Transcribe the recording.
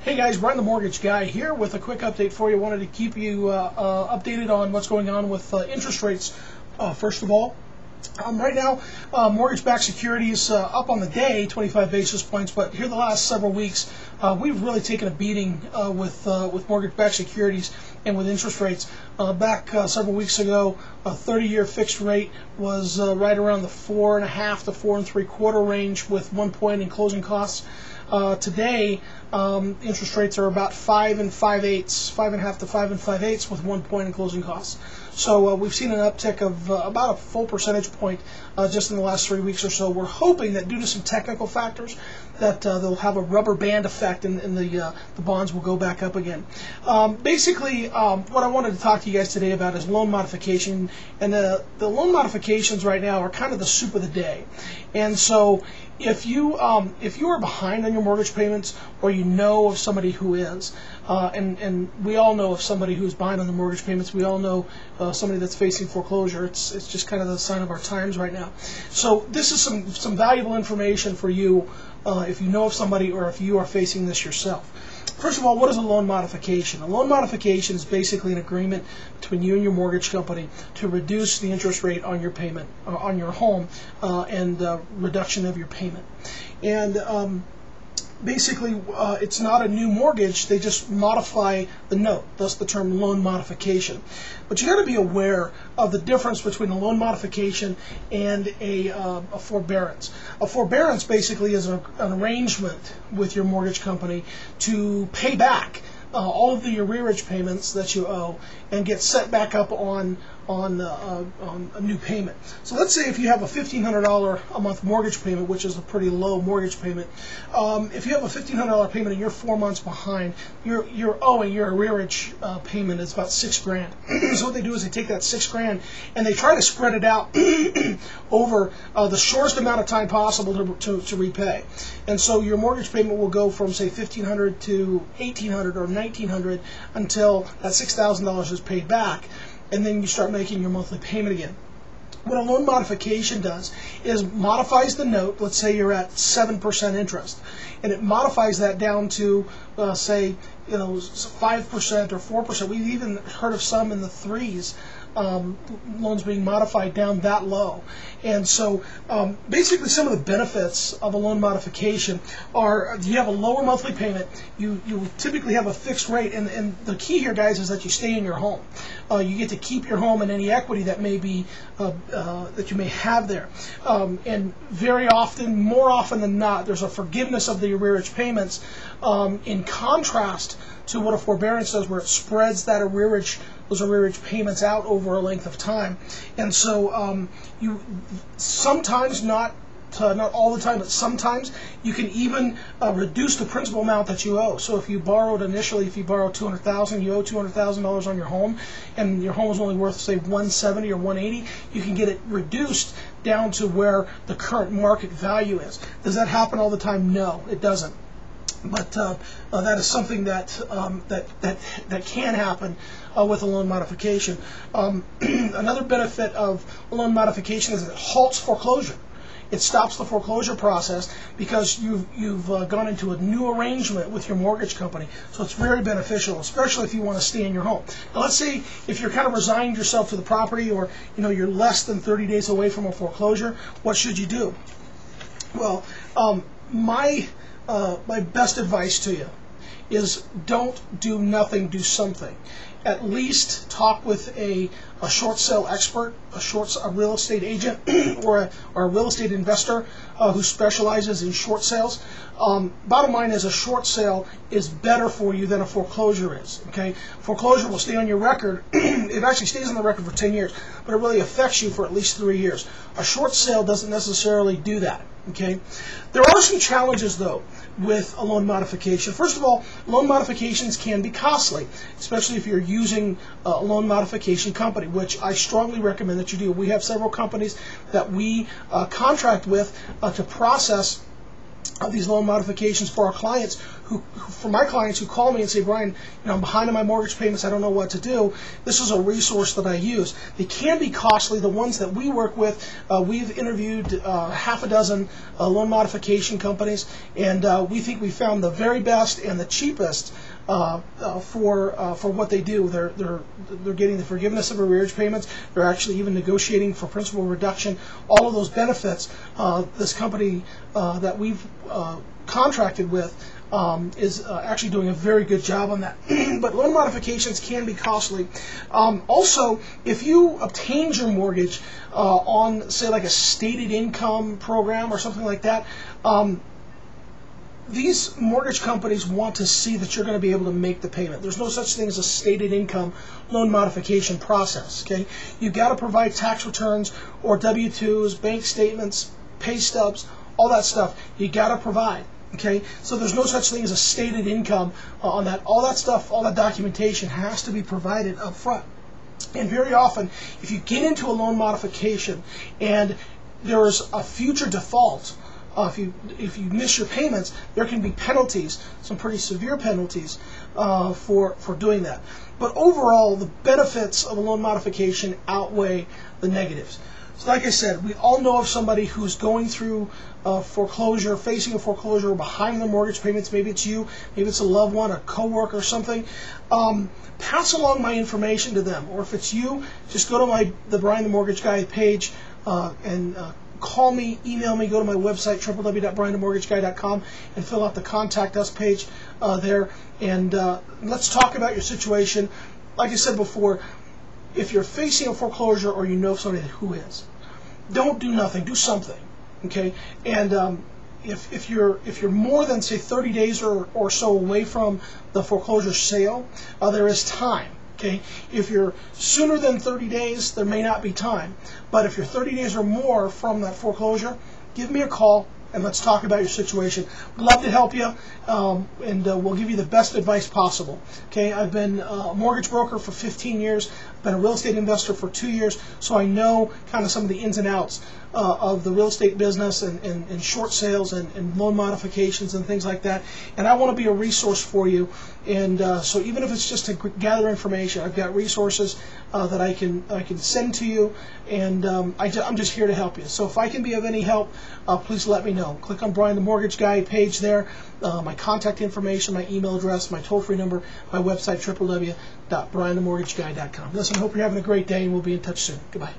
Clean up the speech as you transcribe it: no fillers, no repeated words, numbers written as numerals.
Hey guys, Brian the Mortgage Guy here with a quick update for you. Wanted to keep you updated on what's going on with interest rates. First of all, right now, mortgage-backed securities up on the day, 25 basis points, but here the last several weeks, we've really taken a beating with mortgage-backed securities and with interest rates. Back several weeks ago, a 30-year fixed rate was right around the 4.5 to 4.75 range with 1 point in closing costs. Today, interest rates are about 5 5/8, 5.5 to 5 5/8 with 1 point in closing costs. So we've seen an uptick of about a full percentage point just in the last 3 weeks or so. We're hoping that due to some technical factors that they'll have a rubber band effect and the bonds will go back up again. Basically, what I wanted to talk to you guys today about is loan modification, and the loan modifications right now are kind of the soup of the day. And so if you are behind on your mortgage payments, or you know of somebody who is, and we all know of somebody who's behind on the mortgage payments, we all know somebody that's facing foreclosure. It's just kind of the sign of our times right now. So this is some valuable information for you if you know of somebody or if you are facing this yourself. First of all, what is a loan modification? A loan modification is basically an agreement between you and your mortgage company to reduce the interest rate on your payment, on your home, and reduction of your payment. And basically, it's not a new mortgage, they just modify the note, thus the term loan modification. But you got to be aware of the difference between a loan modification and a forbearance. A forbearance basically is an arrangement with your mortgage company to pay back all of the arrearage payments that you owe and get set back up on a new payment. So let's say if you have a $1,500 a month mortgage payment, which is a pretty low mortgage payment, if you have a $1,500 payment and you're 4 months behind, you're owing your arrearage payment is about $6,000. So what they do is they take that $6,000 and they try to spread it out over the shortest amount of time possible to repay. And so your mortgage payment will go from say $1,500 to $1,800 or $1,900 until that $6,000 is paid back, and then you start making your monthly payment again. What a loan modification does is modifies the note. Let's say you're at 7% interest, and it modifies that down to say 5% or 4%. We've even heard of some in the threes. Loans being modified down that low. And so basically some of the benefits of a loan modification are you have a lower monthly payment, you typically have a fixed rate, and the key here, guys, is that you stay in your home. You get to keep your home and any equity that may be that you may have there. And very often, more often than not, there's a forgiveness of the arrearage payments in contrast to what a forbearance does, where it spreads that those arrearage payments out over a length of time. And so you sometimes, not all the time, but sometimes you can even reduce the principal amount that you owe. So if you borrowed initially, if you borrowed $200,000, you owe $200,000 on your home, and your home is only worth say $170 or $180, you can get it reduced down to where the current market value is. Does that happen all the time? No, it doesn't. But that is something that can happen with a loan modification. Another benefit of a loan modification is it halts foreclosure. It stops the foreclosure process because you've gone into a new arrangement with your mortgage company. So it's very beneficial, especially if you want to stay in your home. Now let's say if you're kind of resigned yourself to the property, or you're less than 30 days away from a foreclosure. What should you do? Well, my best advice to you is don't do nothing, do something. At least talk with a short sale expert, a real estate agent, or a real estate investor who specializes in short sales. Bottom line is, a short sale is better for you than a foreclosure is. Okay, foreclosure will stay on your record. It actually stays on the record for 10 years, but it really affects you for at least 3 years. A short sale doesn't necessarily do that. Okay, there are some challenges though with a loan modification. First of all, loan modifications can be costly, especially if you're using a loan modification company, which I strongly recommend that you do. We have several companies that we contract with to process these loan modifications for our clients for my clients who call me and say, Brian, I'm behind on my mortgage payments, I don't know what to do. This is a resource that I use. They can be costly. The ones that we work with, we've interviewed half a dozen loan modification companies, and we think we found the very best and the cheapest for what they do. They're getting the forgiveness of arrearage payments. They're actually even negotiating for principal reduction. All of those benefits. This company that we've contracted with is actually doing a very good job on that. But loan modifications can be costly. Also, if you obtained your mortgage on, say, like a stated income program or something like that, these mortgage companies want to see that you're going to be able to make the payment. There's no such thing as a stated income loan modification process. Okay, you've got to provide tax returns or W-2s, bank statements, pay stubs, all that stuff. You got to provide. Okay, so there's no such thing as a stated income on that. All that stuff, all that documentation has to be provided up front. And very often, if you get into a loan modification and there's a future default, if you miss your payments, there can be penalties, some pretty severe penalties for doing that. But overall, the benefits of a loan modification outweigh the negatives. So like I said, we all know of somebody who's going through foreclosure, facing a foreclosure, or behind their mortgage payments. Maybe it's you, maybe it's a loved one, a coworker, or something. Pass along my information to them. Or if it's you, just go to the Brian the Mortgage Guy page and call me, email me, go to my website, www.brianthemortgageguy.com, and fill out the Contact Us page there. And let's talk about your situation. Like I said before, if you're facing a foreclosure or you know somebody who is, don't do nothing. Do something. Okay? And if you're more than, say, 30 days or so away from the foreclosure sale, there is time. Okay? If you're sooner than 30 days, there may not be time. But if you're 30 days or more from that foreclosure, give me a call and let's talk about your situation. We'd love to help you, and we'll give you the best advice possible. Okay? I've been a mortgage broker for 15 years. I've been a real estate investor for 2 years, so I know kind of some of the ins and outs of the real estate business and short sales and loan modifications and things like that. And I want to be a resource for you. And so even if it's just to gather information, I've got resources that I can send to you, and I'm just here to help you. So if I can be of any help, please let me know. Click on Brian the Mortgage Guy page there, my contact information, my email address, my toll-free number, my website, www.brianthemortgageguy.com. Listen, I hope you're having a great day, and we'll be in touch soon. Goodbye.